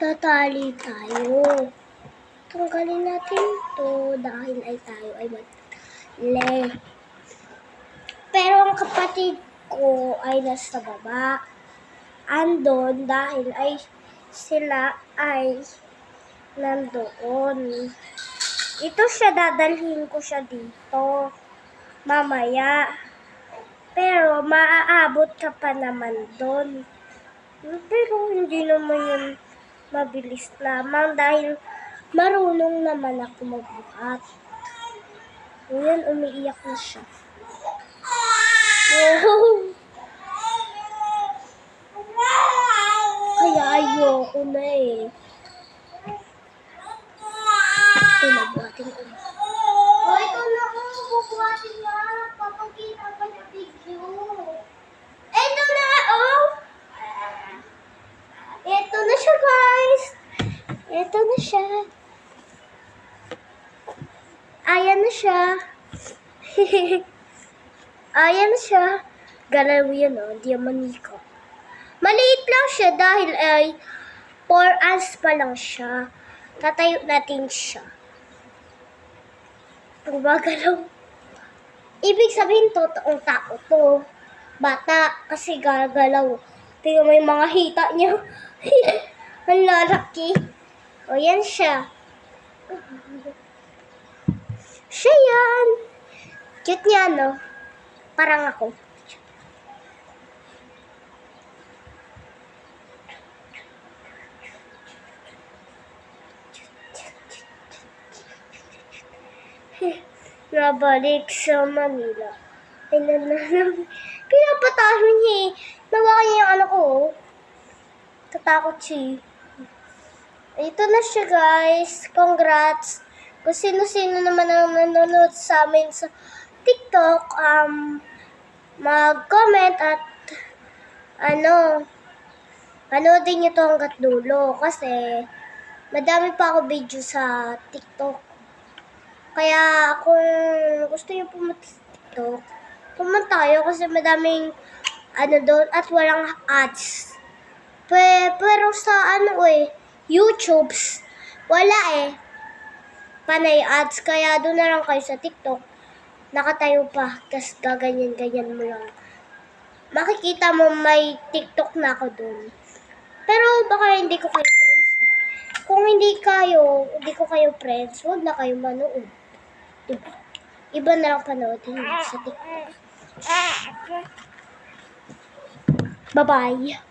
Tatali tayo. Tanggalin natin to dahil ay tayo ay matali. Pero ang kapatid ko ay nasa baba. Andon dahil ay sila ay nandoon. Ito siya, dadalhin ko siya dito mamaya. Pero maaabot ka pa naman doon. Pero hindi naman yun mabilis lamang dahil marunong naman ako magbuhat. Ngayon, umiiyak na siya. Kaya ayoko na eh. Ito, nagbuhatin ko. Ito na ako, bubuhatin na. Papagkita ka na video. Ito na, oh! Ito na siya, guys. Ito na siya. Ayan na siya. Ayan na siya. Galaw yun, oh. Di maniko. Maliit lang siya dahil ay 4 hours pa lang siya. Tatayo natin siya. Gumagalaw. Ibig sabihin, totoong tao to. Bata, kasi gagalaw. Tingnan mo yung mga hita niya. Ang lalaki. O, yan siya. Siya yan. Cute niya, no? Parang ako. Nabalik sa Manila. Ay, pinapatahan niya eh. Nawakan niya yung ano ko. Tatakot siya. Ito na siya, guys. Congrats. Kung sino-sino naman ang nanonood sa amin sa TikTok, mag-comment at panoodin niyo to hanggat dulo. Kasi madami pa ako video sa TikTok. Kaya kung gusto niyo pumunta sa TikTok, pumunta tayo kasi madaming doon at walang ads. Pero sa YouTube's, wala eh. Panay ads. Kaya doon na lang kayo sa TikTok. Nakatayo pa. Tapos gaganyan-ganyan mo lang. Makikita mo may TikTok na ako doon. Pero baka hindi ko kayo friends. Kung hindi ko kayo friends, huwag na kayo manood. Diba? Iba na lang panoodin sa TikTok. Bye-bye.